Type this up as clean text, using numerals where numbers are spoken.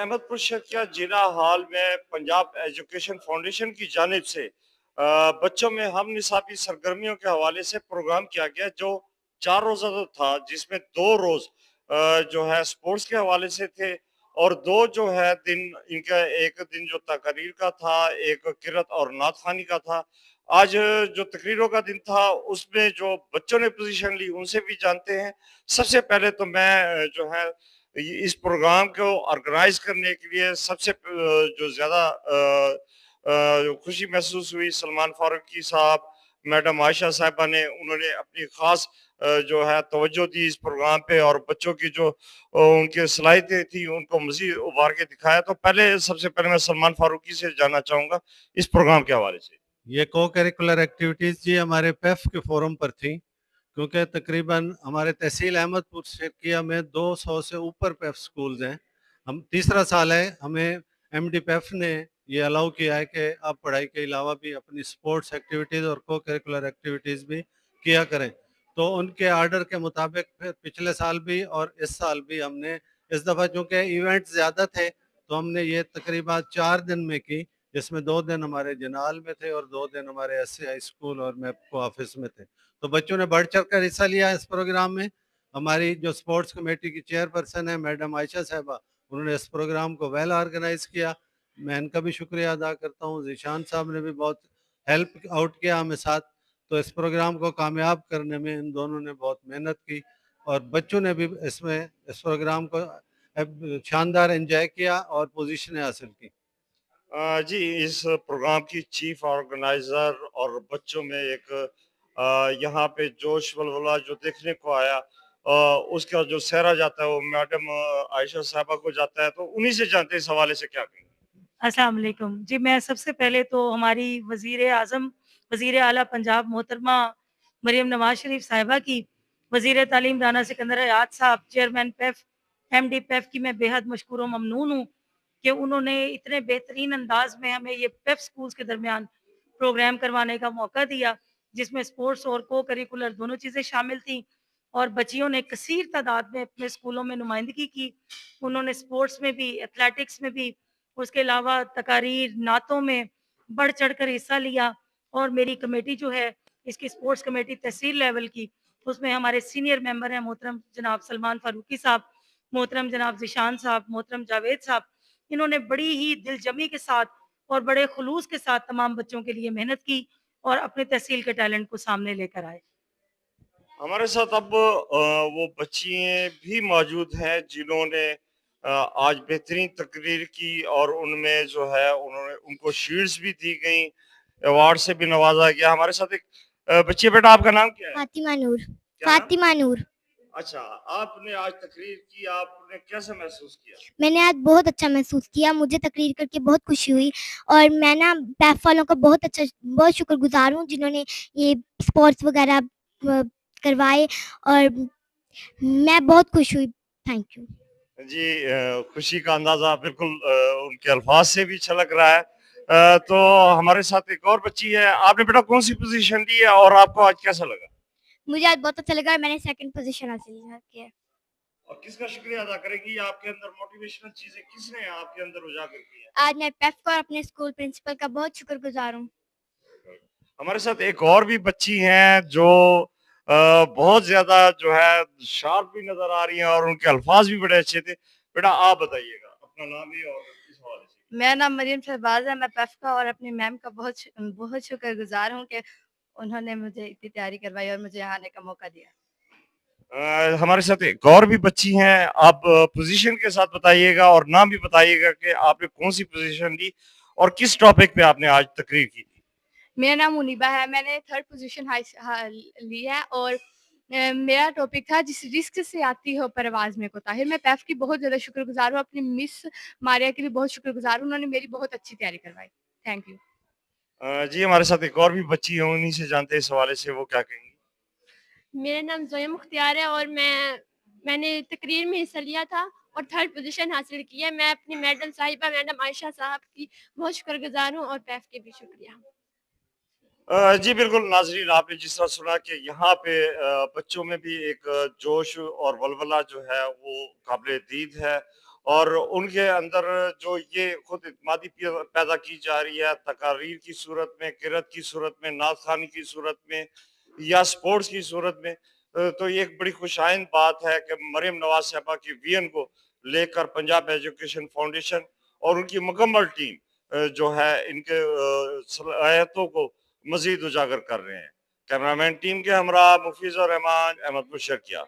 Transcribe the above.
احمد پور شرقیہ جینا ہال میں پنجاب ایجوکیشن فاؤنڈیشن کی جانب سے بچوں میں ہم نصابی سرگرمیوں کے حوالے سے پروگرام کیا گیا جو 4 روزہ تھا، جس میں 2 روز جو ہے سپورٹس کے حوالے سے تھے اور 2 جو ہے دن ان کا، ایک دن جو تقریر کا تھا، ایک قرات اور نعت خوانی کا تھا۔ آج جو تقریروں کا دن تھا اس میں جو بچوں نے پوزیشن لی ان سے بھی جانتے ہیں۔ سب سے پہلے تو میں جو ہے اس پروگرام کو آرگنائز کرنے کے لیے سب سے جو زیادہ خوشی محسوس ہوئی سلمان فاروقی صاحب، میڈم عائشہ صاحبہ نے، انہوں نے اپنی خاص جو ہے توجہ دی اس پروگرام پہ اور بچوں کی جو ان کی صلاحیتیں تھیں ان کو مزید ابھار کے دکھایا۔ تو سب سے پہلے میں سلمان فاروقی سے جاننا چاہوں گا اس پروگرام کے حوالے سے۔ یہ کو کریکولر ایکٹیویٹیز جی ہمارے پیف کے فورم پر تھیں، کیونکہ تقریباً ہمارے تحصیل احمد پور شرقیہ میں 200 سے اوپر پیف سکولز ہیں۔ ہم تیسرا سال ہے، ہمیں ایم ڈی پیف نے یہ الاؤ کیا ہے کہ آپ پڑھائی کے علاوہ بھی اپنی سپورٹس ایکٹیویٹیز اور کو کریکولر ایکٹیویٹیز بھی کیا کریں۔ تو ان کے آرڈر کے مطابق پھر پچھلے سال بھی اور اس سال بھی ہم نے اس دفعہ چونکہ ایونٹ زیادہ تھے تو ہم نے یہ تقریباً 4 دن میں کی، جس میں 2 دن ہمارے جنال میں تھے اور 2 دن ہمارے ایس سی ہائی اسکول اور میپکو آفس میں تھے۔ تو بچوں نے بڑھ چڑھ کر حصہ لیا اس پروگرام میں۔ ہماری جو سپورٹس کمیٹی کی چیئر پرسن ہے میڈم عائشہ صاحبہ، انہوں نے اس پروگرام کو ویل آرگنائز کیا، میں ان کا بھی شکریہ ادا کرتا ہوں۔ ذیشان صاحب نے بھی بہت ہیلپ آؤٹ کیا ہمیں ساتھ، تو اس پروگرام کو کامیاب کرنے میں ان دونوں نے بہت محنت کی اور بچوں نے بھی اس پروگرام کو شاندار انجوائے کیا اور پوزیشنیں حاصل کی۔ جی، اس پروگرام کی چیف آرگنائزر اور بچوں میں ایک یہاں پہ جوش ولولہ جو دیکھنے کو آیا، اس کا جو سہرا جاتا ہے وہ میڈم عائشہ صاحبہ کو جاتا ہے، تو انہی سے جانتے ہیں اس حوالے سے کیا کہیں گے؟ السلام علیکم جی، میں سب سے پہلے تو ہماری وزیر اعظم وزیر اعلیٰ پنجاب محترمہ مریم نواز شریف صاحبہ کی، وزیر تعلیم رانا سکندر حیات صاحب، چیئرمین پیف ایم ڈی پیف کی میں بے حد مشکور و ممنون ہوں کہ انہوں نے اتنے بہترین انداز میں ہمیں یہ پیف سکولز کے درمیان پروگرام کروانے کا موقع دیا، جس میں سپورٹس اور کو کریکولر دونوں چیزیں شامل تھیں اور بچیوں نے کثیر تعداد میں اپنے اسکولوں میں نمائندگی کی۔ انہوں نے سپورٹس میں بھی، ایتھلیٹکس میں بھی، اس کے علاوہ تقاریر، نعتوں میں بڑھ چڑھ کر حصہ لیا۔ اور میری کمیٹی جو ہے اس کی سپورٹس کمیٹی تحصیل لیول کی، اس میں ہمارے سینئر ممبر ہیں محترم جناب سلمان فاروقی صاحب، محترم جناب ذیشان صاحب، محترم جاوید صاحب، انہوں نے بڑی ہی دل جمی کے ساتھ اور بڑے خلوص کے ساتھ تمام بچوں کے لیے محنت کی اور اپنے تحصیل کے ٹیلنٹ کو سامنے لے کر آئے۔ ہمارے ساتھ اب وہ بچیاں بھی موجود ہیں جنہوں نے آج بہترین تقریر کی اور ان میں جو ہے ان کو شیلڈز بھی دی گئیں، ایوارڈ سے بھی نوازا گیا۔ ہمارے ساتھ ایک بچی، بیٹا آپ کا نام کیا ہے؟ فاطمہ نور۔ کیا نام؟ فاطمہ نور۔ اچھا، آپ نے آج تقریر کی، آپ نے کیسا محسوس کیا؟ میں نے آج بہت اچھا محسوس کیا، مجھے تقریر کر کے بہت خوشی ہوئی اور میں پیف والوں کا بہت شکر گزار ہوں جنہوں نے یہ اسپورٹس وغیرہ کروائے اور میں بہت خوش ہوئی۔ تھینک یو جی، خوشی کا اندازہ بالکل ان کے الفاظ سے بھی چھلک رہا ہے۔ تو ہمارے ساتھ ایک اور بچی ہے، آپ نے بیٹا کون سی پوزیشن لی ہے اور آپ کو آج کیسا لگا؟ مجھے آج بہت اچھا لگا، میں نے 2nd پوزیشن حاصل کیا۔ اور کس کا شکریہ ادا کرے گی؟ آپ کے اندر موٹیویشنل چیزیں کس نے آپ کے اندر اجاگر کی ہیں؟ آج میں پیف کو اور اپنے اسکول پرنسپل کا بہت شکر گزار ہوں۔ ہمارے ساتھ ایک اور بھی بچی ہیں جو بہت زیادہ جو ہے شارپ بھی نظر آ رہی ہیں اور ان کے الفاظ بھی بڑے اچھے تھے۔ بیٹا آپ بتائیے گا اپنا نام بھی اور اس حوالے سے۔ میرا نام مریم شہباز ہے، میں پیف کا اور اپنی میم کا بہت شکر گزار ہوں کہ انہوں نے مجھے اتنی تیاری کروائی اور مجھے یہاں آنے کا موقع دیا۔ ہمارے ساتھ ایک اور بھی بچی ہیں، آپ پوزیشن کے ساتھ بتائیے گا اور نام بھی بتائیے گا کہ آپ نے کون سی پوزیشن لی اور کس ٹاپک پہ آپ نے آج تقریر کی تھی۔ میرا نام منیبہ ہے، میں نے 3rd پوزیشن لی ہے اور میرا ٹاپک تھا جس رسک سے آتی ہو پرواز میں کوتاہی۔ میں پیف کی بہت زیادہ شکر گزار ہوں، اپنی مس ماریا کے لیے بہت شکر گزار ہوں، انہوں نے میری بہت اچھی تیاری کروائی۔ Thank you. جی، ہمارے ساتھ ایک اور بھی بچی ہیں، انہی سے جانتے ہیں اس حوالے سے وہ کیا کہیں گی۔ میرا نام زویا مختار ہے اور میں نے تقریر میں حصہ لیا تھا اور 3rd پوزیشن حاصل کی ہے۔ میں اپنی میڈم صاحبہ میڈم عائشہ صاحب کی بہت شکر گزار ہوں اور پیف کے بھی شکریہ۔ جی بالکل ناظرین، آپ نے جس طرح سنا کہ یہاں پہ بچوں میں بھی ایک جوش اور ولولہ جو ہے وہ قابل دید ہے اور ان کے اندر جو یہ خود اعتمادی پیدا کی جا رہی ہے تقاریر کی صورت میں، قرأت کی صورت میں، نعت خوانی کی صورت میں یا سپورٹس کی صورت میں، تو یہ ایک بڑی خوش آئند بات ہے کہ مریم نواز صاحبہ کی ویژن کو لے کر پنجاب ایجوکیشن فاؤنڈیشن اور ان کی مکمل ٹیم جو ہے ان کے صلاحیتوں کو مزید اجاگر کر رہے ہیں۔ کیمرامین ٹیم کے ہمراہ مفیظ الرحمان، احمد بشر کیا۔